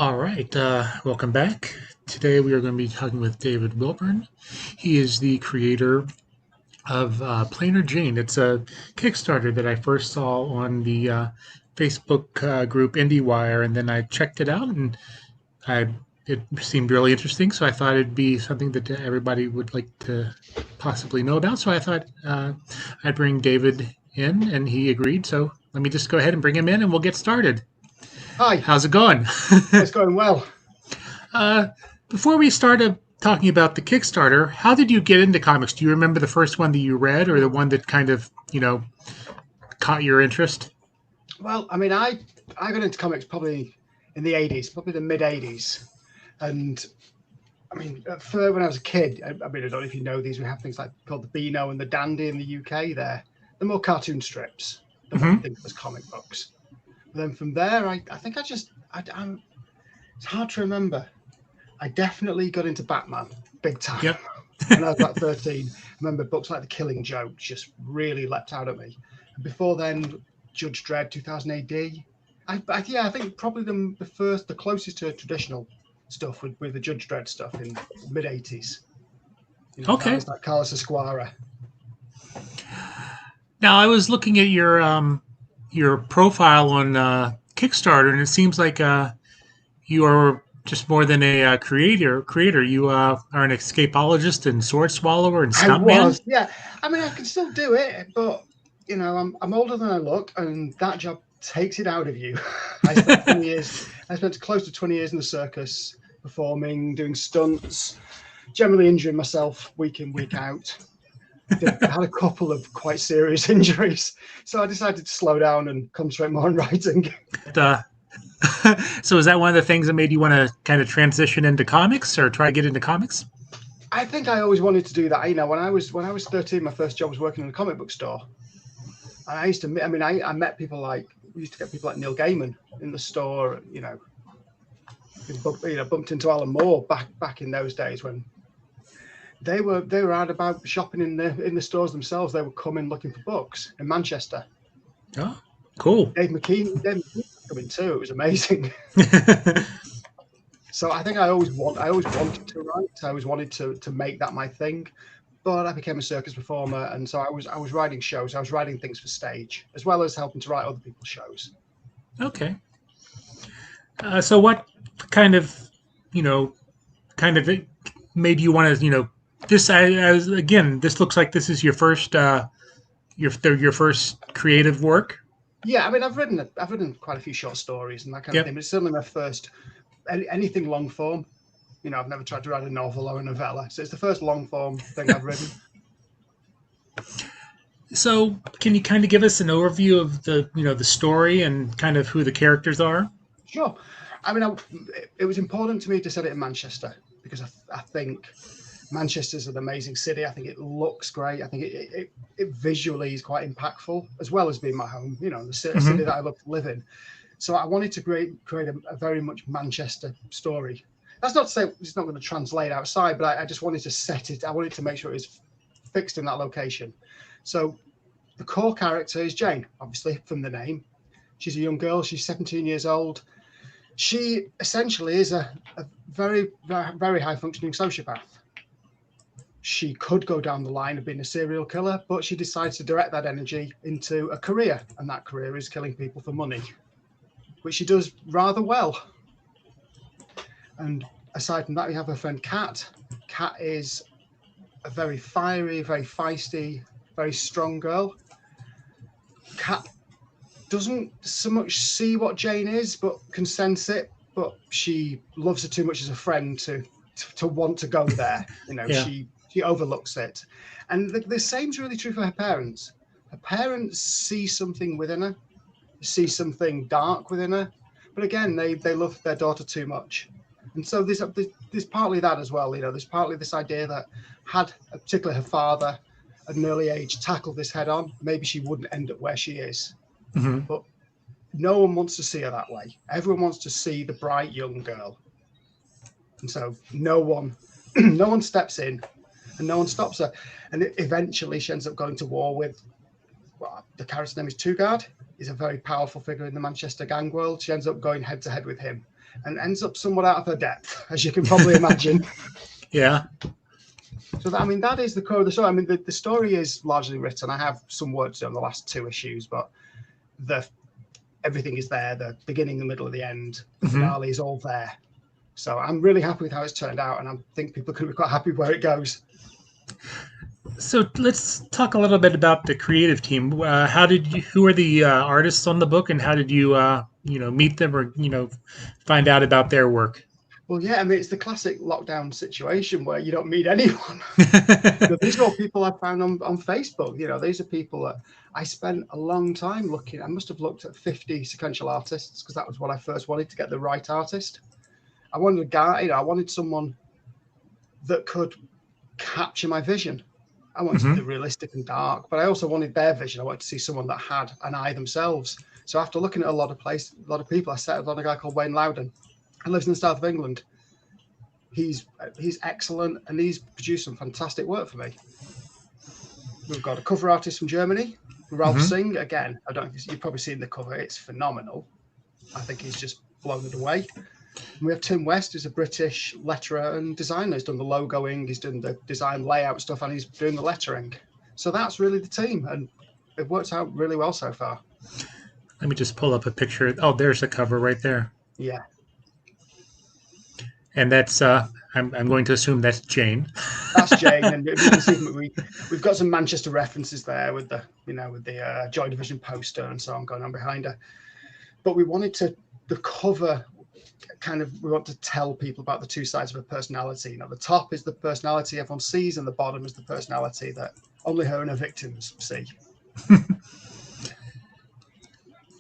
All right, welcome back. Today we are going to be talking with David Wilburn. He is the creator of Plainer Jane. It's a Kickstarter that I first saw on the Facebook group IndieWire, and then I checked it out, and I it seemed really interesting. So I thought it'd be something that everybody would like to possibly know about. So I thought I'd bring David in, and he agreed. So let me just go ahead and bring him in, and we'll get started. Hi, How's it going? it's going well. Uh, Before we started talking about the Kickstarter, how did you get into comics? Do you remember the first one that you read, or the one that kind of caught your interest? Well, I got into comics probably in the 80s, probably the mid 80s. And for when I was a kid, I don't know if you know these, we have things like called the Beano and the Dandy in the UK. They're more cartoon strips than what you think of as comic books. But then from there, I think I'm, it's hard to remember. I definitely got into Batman big time. Yep. When I was about 13, I remember books like The Killing Joke just really leapt out at me. And before then, Judge Dredd 2000 AD. I think probably the closest to traditional stuff would be the Judge Dredd stuff in mid 80s. Okay. Guys like Carlos Esquara. Now I was looking at your profile on Kickstarter, and it seems like you are just more than a creator. You are an escapologist and sword swallower and stuntman. Yeah. I can still do it, but I'm older than I look, and that job takes it out of you. I spent 20 years. I spent close to 20 years in the circus, performing, doing stunts, generally injuring myself week in, week out. I had a couple of quite serious injuries, so I decided to slow down and concentrate more on writing. So is that one of the things that made you want to kind of transition into comics or try to get into comics? I think I always wanted to do that. When I was 13, my first job was working in a comic book store. And I used to, I met people like, we used to get people like Neil Gaiman in the store, bumped into Alan Moore back in those days when they were out about shopping in the stores themselves. They were coming looking for books in Manchester. Oh, cool. Dave McKean was coming too. It was amazing. So I think I always wanted to write. I always wanted to make that my thing. But I became a circus performer, and so I was writing shows. I was writing things for stage, as well as helping to write other people's shows. Okay. So what kind of made you want to this? This looks like this is your first your first creative work. Yeah, I've written quite a few short stories and that kind of thing. But it's certainly my first anything long form. I've never tried to write a novel or a novella, so it's the first long form thing I've written. So, can you kind of give us an overview of the story and kind of who the characters are? Sure. It was important to me to set it in Manchester because I think Manchester's an amazing city. I think it looks great. I think it visually is quite impactful, as well as being my home. The city that I love to live in. So I wanted to create a very much Manchester story. That's not to say it's not going to translate outside, but I just wanted to set it. I wanted to make sure it was fixed in that location. So the core character is Jane, obviously from the name. She's a young girl. She's 17 years old. She essentially is a very, very, very high functioning sociopath. She could go down the line of being a serial killer, but she decides to direct that energy into a career, and that career is killing people for money, which she does rather well. And aside from that, we have her friend Kat. Kat is a very fiery, very feisty, very strong girl. Kat doesn't so much see what Jane is, but can sense it. But she loves her too much as a friend to want to go there. She overlooks it. And the same's really true for her parents. Her parents see something within her, see something dark within her. But again, they love their daughter too much. And so there's partly that as well. There's partly this idea that had particularly her father at an early age tackled this head on, maybe she wouldn't end up where she is. Mm-hmm. But no one wants to see her that way. Everyone wants to see the bright young girl. And so no one steps in and no one stops her. And eventually she ends up going to war with, the character's name is Tugard. He's a very powerful figure in the Manchester gang world. She ends up going head to head with him. and ends up somewhat out of her depth, as you can probably imagine. Yeah. So that, I mean, that is the core of the story. I mean, the story is largely written. I have some work to do on the last 2 issues, but everything is there. The beginning, the middle, and the end. The finale is all there. So I'm really happy with how it's turned out, and I think people could be quite happy where it goes. So let's talk a little bit about the creative team. Who are the artists on the book, and how did you, meet them or, find out about their work? Well, yeah, I mean, it's the classic lockdown situation where you don't meet anyone. These are all people I found on Facebook. These are people that I spent a long time looking. I must have looked at 50 sequential artists because that was what I first wanted, to get the right artist. I wanted a guy, I wanted someone that could capture my vision. I wanted the realistic and dark, but I also wanted their vision. I wanted to see someone that had an eye themselves. So after looking at a lot of people, I settled on a guy called Wayne Loudon. He lives in the south of England. He's excellent, and he's produced some fantastic work for me. We've got a cover artist from Germany, Ralph Singh. Again, I don't know if you've probably seen the cover. It's phenomenal. I think he's just blown it away. And we have Tim West, who's a British letterer and designer. He's done the logoing, he's done the design layout stuff, and he's doing the lettering. So that's really the team, and it works out really well so far. Let me just pull up a picture. Oh, there's the cover right there. Yeah. And that's I'm going to assume that's Jane. That's Jane, and you can see we've got some Manchester references there with the Joy Division poster and so on going on behind her. But we wanted the cover we want to tell people about the 2 sides of a personality. The top is the personality everyone sees, and the bottom is the personality that only her and her victims see.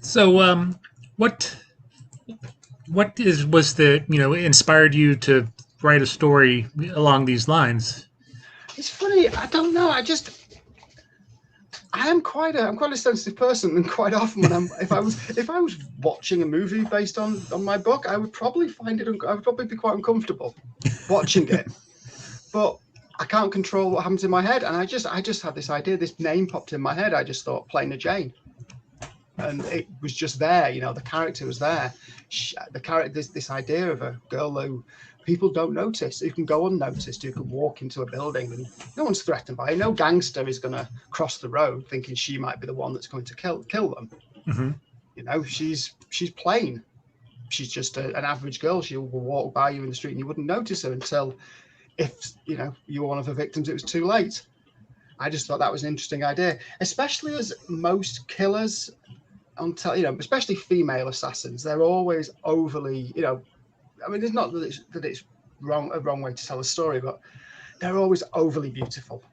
So, what inspired you to write a story along these lines? It's funny. I don't know. I'm quite a sensitive person, and quite often when if I was watching a movie based on my book, I would probably be quite uncomfortable watching it. But I can't control what happens in my head, and I just had this idea. This name popped in my head. I just thought Plainer Jane, and it was just there. The character was there. The character, this idea of a girl who people don't notice, who can go unnoticed, who can walk into a building and no one's threatened by her. No gangster is going to cross the road thinking she might be the one that's going to kill them. She's plain. She's just an average girl. She will walk by you in the street and you wouldn't notice her until, if you were one of her victims, it was too late. I just thought that was an interesting idea, especially as most killers, especially female assassins, they're always overly, I mean, it's not that it's a wrong way to tell a story, but they're always overly beautiful.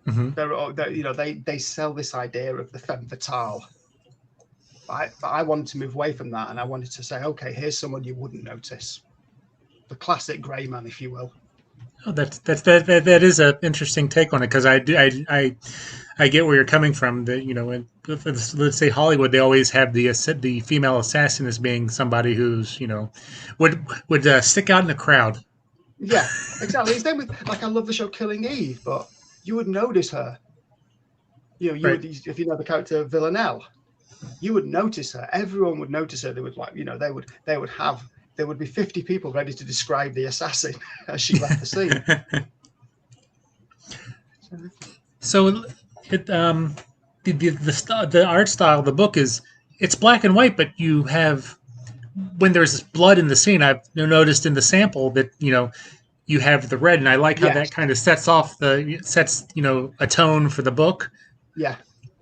They sell this idea of the femme fatale. But I wanted to move away from that, and I wanted to say, okay, here's someone you wouldn't notice, the classic grey man, if you will. Oh, that is an interesting take on it, because I get where you're coming from. That let's say Hollywood, they always have the female assassin as being somebody who's would stick out in the crowd. Yeah, exactly. Same with, I love the show Killing Eve, but you would notice her. Would, if you know the character Villanelle, you would notice her. Everyone would notice her. They would there would be 50 people ready to describe the assassin as she left the scene. So, the art style of the book it's black and white, but you have, when there's blood in the scene, I've noticed in the sample that you have the red, and I like how that kind of sets a tone for the book. Yeah,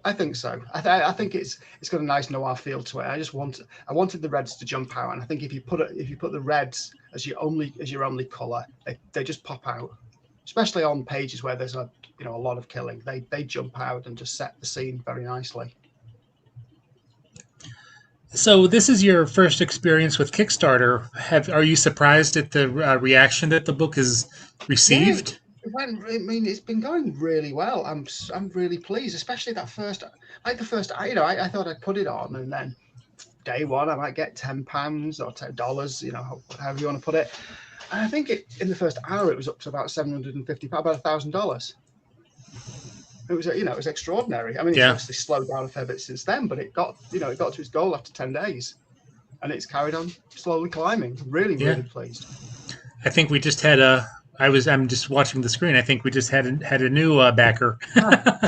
I think so. I think it's got a nice noir feel to it. I wanted the reds to jump out, and I think if you put the reds as your only color, they just pop out, especially on pages where there's a lot of killing. They jump out and just set the scene very nicely. So this is your first experience with Kickstarter. Are you surprised at the reaction that the book has received? Yeah, it's been going really well. I'm really pleased, especially that first. I thought I'd put it on, and then day one I might get £10 or $10, however you want to put it. And I think in the first hour it was up to about £750, about $1,000. It was extraordinary. I mean, it's obviously slowed down a fair bit since then, but it got to its goal after 10 days. and it's carried on slowly climbing. Really, Yeah. really pleased. I think we just had I'm just watching the screen. I think we just had a new backer.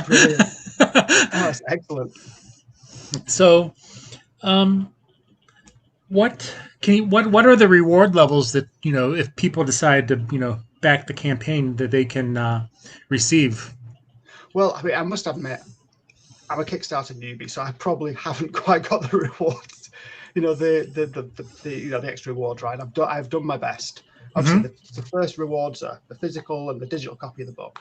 Brilliant. Oh, that's excellent. So, um, what are the reward levels that, if people decide to, back the campaign, that they can receive? Well, I mean, I must admit, I'm a Kickstarter newbie, so I probably haven't quite got the rewards. The extra rewards, right? I've done my best. Obviously, Hmm. the first rewards are the physical and the digital copy of the book,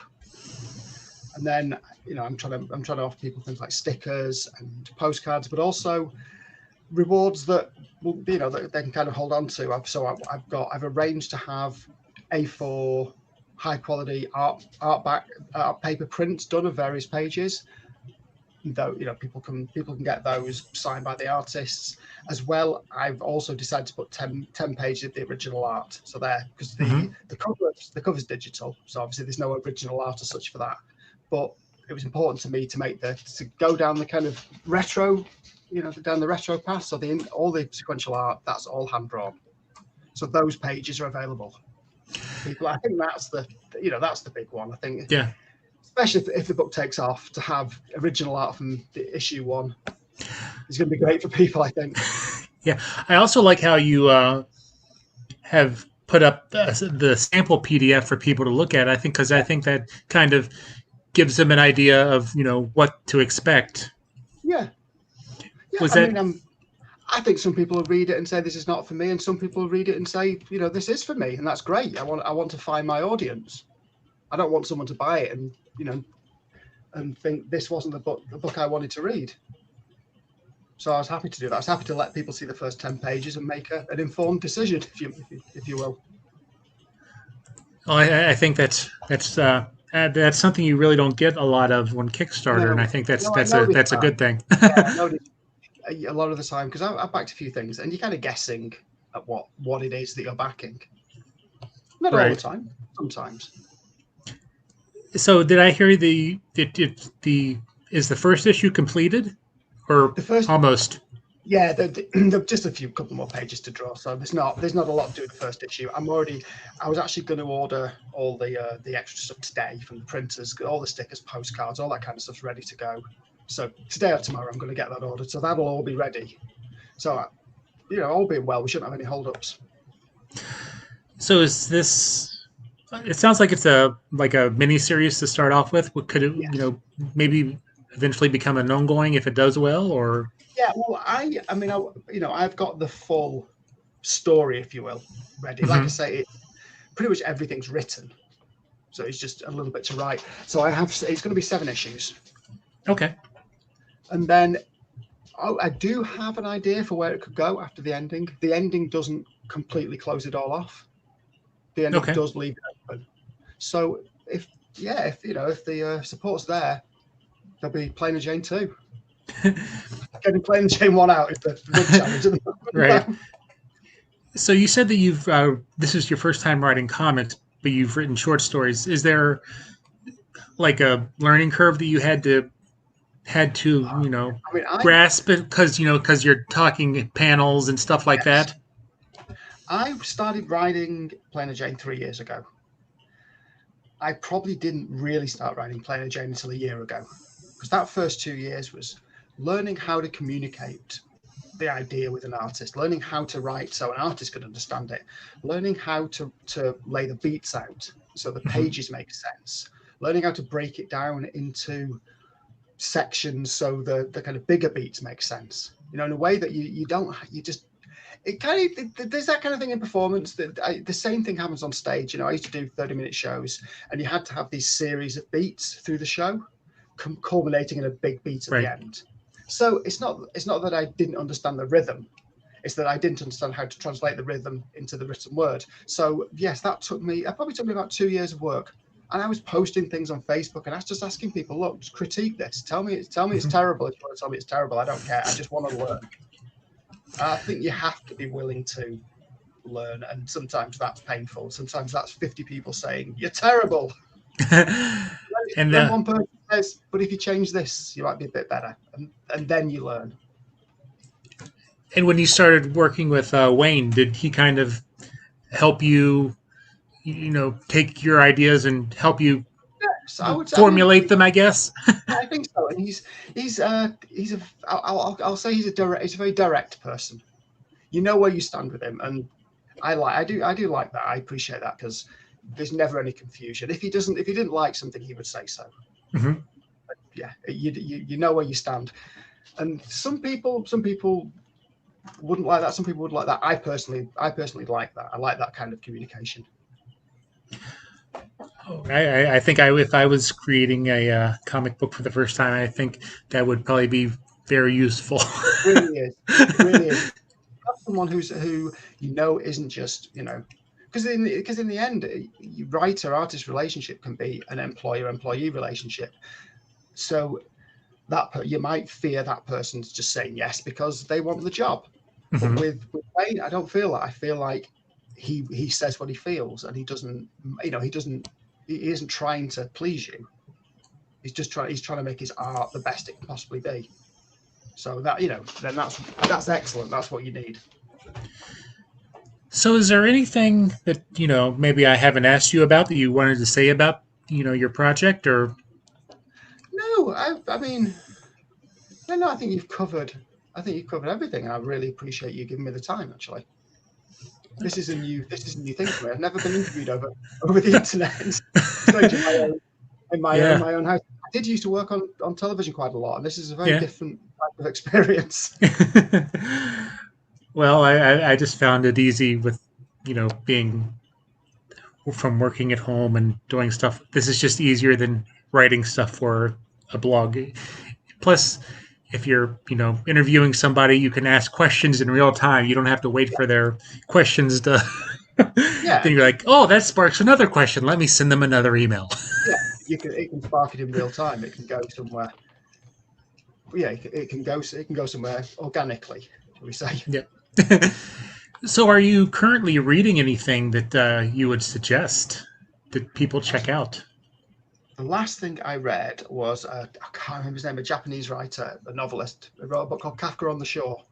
and then I'm trying to offer people things like stickers and postcards, but also rewards that that they can kind of hold on to. I've arranged to have A4 high quality art paper prints done of various pages. Though people can get those signed by the artists as well. I've also decided to put 10 pages of the original art, so there, because Hmm. the cover's digital, so obviously there's no original art as such for that. But it was important to me to go down the kind of retro, down the retro path. So all the sequential art, that's all hand drawn. So those pages are available. People, I think that's the big one. I think, Yeah. especially if the book takes off, to have original art from the issue one is going to be great for people, I think. Yeah. I also like how you have put up the sample PDF for people to look at. Because I think that kind of gives them an idea of, what to expect. Yeah, yeah. Was I that mean, I think some people will read it and say this is not for me, and some people will read it and say, this is for me, and that's great. I want to find my audience. I don't want someone to buy it and think this wasn't the book I wanted to read. So I was happy to do that. I was happy to let people see the first 10 pages and make an informed decision, if you will. Oh, I think that's something you really don't get a lot of on Kickstarter, and I No, think that's no, I noticed a that. good thing. Yeah, I noticed a lot of the time, because I've backed a few things, and you're kind of guessing at what it is that you're backing. Not all the Right. time, sometimes. So did I hear the is the first issue completed or The first, almost? yeah, just a couple more pages to draw, so there's not a lot to do in the first issue. I was actually going to order all the extra stuff today from the printers, all the stickers, postcards, all that kind of stuff's ready to go. So today or tomorrow, I'm going to get that ordered, so that'll all be ready. So, all being well, we shouldn't have any holdups. So is this? It sounds like it's a mini series to start off with. Could it, Yes. maybe eventually become an ongoing if it does well, or? Yeah. Well, I mean, I've got the full story, if you will, ready. Like I Hmm. say, pretty much everything's written, so it's just a little bit to write. So it's going to be 7 issues, Okay. and then I do have an idea for where it could go after the ending. The ending doesn't completely close it all off. The ending Okay. does leave it open. So if the support's there, there'll be Plainer Jane 2. Getting Plainer Jane 1 out is the big challenge at the Right. moment. So you said that you've this is your first time writing comics, but you've written short stories. Is there like a learning curve that you had to I mean, grasp it because you're talking panels and stuff like yes, that? I started writing Plainer Jane 3 years ago. I probably didn't really start writing Plainer Jane until a year ago, because that first 2 years was learning how to communicate the idea with an artist, learning how to write so an artist could understand it, learning how to lay the beats out so the Hmm. pages make sense, learning how to break it down into sections so the kind of bigger beats make sense, in a way that you don't, you just, it kind of, there's that kind of thing in performance that the same thing happens on stage. I used to do 30-minute shows, and you had to have these series of beats through the show, culminating in a big beat at the Right. end. So it's not that I didn't understand the rhythm, it's that I didn't understand how to translate the rhythm into the written word. So yes, that probably took me about 2 years of work. And I was posting things on Facebook, and I was just asking people, look, just critique this. Tell me it's terrible. If you want to tell me it's terrible, I don't care. I just want to learn. I think you have to be willing to learn, and sometimes that's painful. Sometimes that's 50 people saying you're terrible. And Then one person says, but if you change this, you might be a bit better, and then you learn. And when you started working with Wayne, did he kind of help you, take your ideas and help you Yes, I would. I mean, formulate them? I guess. I think so. And he's a. I'll say he's a direct. He's a very direct person. You know where you stand with him, and I do like that. I appreciate that because there's never any confusion. If he didn't like something, he would say so. Hmm. Yeah, you know where you stand. And some people wouldn't like that. Some people would like that. I personally like that. I like that kind of communication. I think if I was creating a comic book for the first time, I think that would probably be very useful. It really is. It really is. Have someone who isn't just because in the end, writer artist relationship can be an employer employee relationship. So that you might fear that person's just saying yes because they want the job. But Hmm. with Wayne, I don't feel that. I feel like he says what he feels, and he isn't trying to please you. He's trying to make his art the best it can possibly be. So that then that's excellent. That's what you need. So, is there anything that maybe I haven't asked you about that you wanted to say about your project, or No, I mean, no, I think you've covered. I think you've covered everything, and I really appreciate you giving me the time. Actually, this is a new thing for me. I've never been interviewed over the internet. Strange in yeah, my own house. I did used to work on television quite a lot, and this is a very yeah. different type of experience. Well, I just found it easy with being from working at home and doing stuff. This is just easier than writing stuff for a blog. Plus, if you're interviewing somebody, you can ask questions in real time. You don't have to wait for their questions to. Yeah, Then you're like, oh, that sparks another question. Let me send them another email. yeah. It can spark it in real time. It can go somewhere. Yeah, it can go somewhere organically, shall we say? Yep. So, are you currently reading anything that you would suggest that people check out? The last thing I read was I can't remember his name, a Japanese writer, a novelist. He wrote a book called Kafka on the Shore.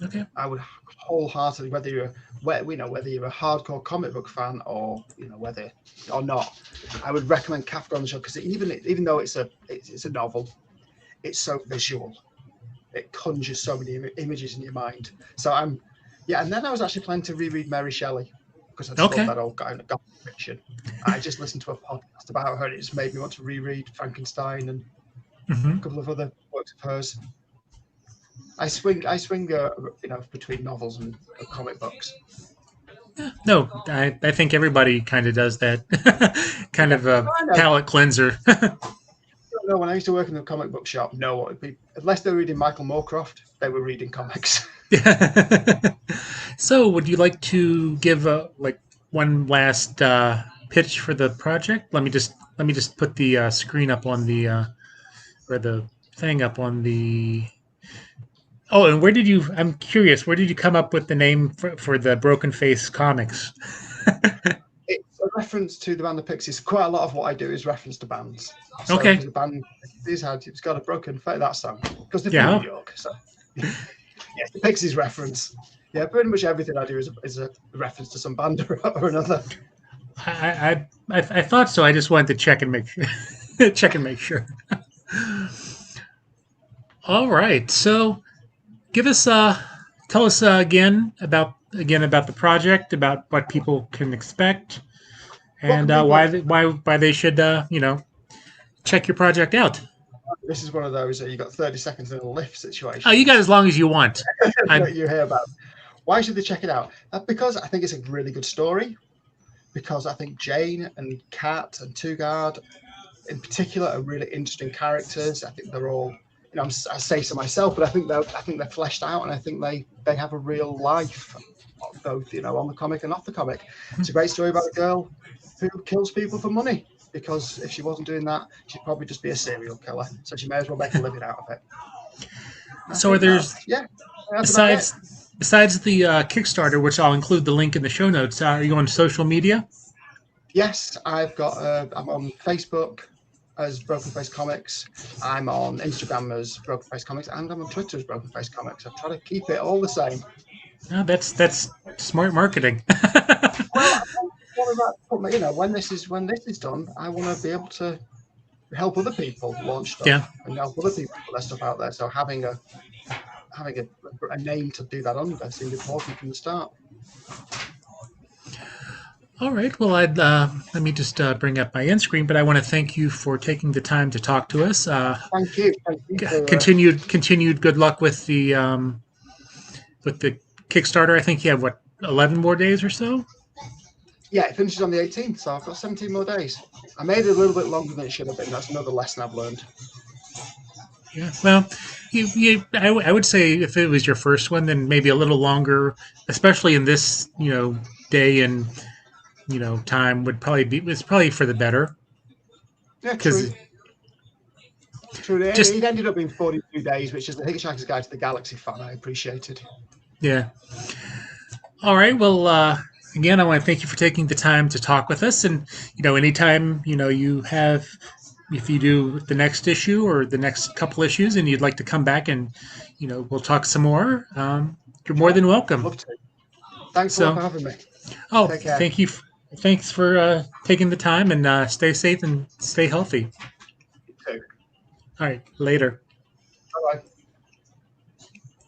Okay. I would wholeheartedly, whether you're a hardcore comic book fan or whether or not, I would recommend Kafka on the Shore because even though it's a novel, it's so visual. It conjures so many images in your mind. So and then I was actually planning to reread Mary Shelley because I just love Okay. that old kind of gothic fiction. I just listened to a podcast about her and it just made me want to reread Frankenstein and a Hmm. couple of other works of hers. I swing between novels and comic books. No, I think everybody kind of does that. Kind Yeah, of a I know. palate cleanser. No, when I used to work in the comic book shop, no, unless they were reading Michael Moorcroft, they were reading comics. So, would you like to give one last pitch for the project? Let me just put the screen up on the or the thing up on the. Oh, and where did you? I'm curious. Where did you come up with the name for the Broken Face Comics? It's a reference to the band the Pixies. Quite a lot of what I do is reference to bands. So Okay. because the band it's got a broken face, that song because they're from Yeah. New York. So yeah, the Pixies reference. Yeah, pretty much everything I do is a reference to some band or another. I thought so. I just wanted to check and make sure. Check and make sure. All right. So give us tell us again about the project, about what people can expect, What and can people expect? why they should check your project out. This is one of those you got 30 seconds in a lift Oh, you got situations as long as you want. I'm that you hear about. Why should they check it out? Because I think it's a really good story. Because I think Jane and Kat and Tugard in particular are really interesting characters. I think they're all, I say so myself, but I think they're fleshed out, and I think they have a real life, both on the comic and off the comic. It's a great story about a girl who kills people for money because if she wasn't doing that, she'd probably just be a serial killer. So she may as well make a living out of it. And I so are think there's that's about it. besides the Kickstarter, which I'll include the link in the show notes. Are you on social media? Yes, I've got. I'm on Facebook. as Broken Face Comics. I'm on Instagram as Broken Face Comics, and I'm on Twitter as Broken Face Comics. I try to keep it all the same. No, that's smart marketing. Well, when this is done, I want to be able to help other people launch Yeah. stuff and help other people put their stuff out there. So having a name to do that under seemed important from the start. All right. Well, let me just bring up my end screen, but I want to thank you for taking the time to talk to us. Thank you. Thank you for, Continued good luck with the Kickstarter. I think you have 11 more days or so. Yeah, it finishes on the 18th, so I've got 17 more days. I made it a little bit longer than it should have been. That's another lesson I've learned. Yeah. Well, I would say if it was your first one, then maybe a little longer, especially in this day and time would probably be. It's probably for the better. Yeah, true. True. Just it ended up being 42 days, which is the Hitchhiker's Guide to the Galaxy fan. I appreciated. Yeah. All right. Well, again, I want to thank you for taking the time to talk with us. And anytime you have, if you do the next issue or the next couple issues, and you'd like to come back and we'll talk some more, you're more than welcome. Love to. Thanks a lot for having me. Oh, thank you. Thanks for taking the time, and stay safe and stay healthy. You too. All right. Later. Bye-bye.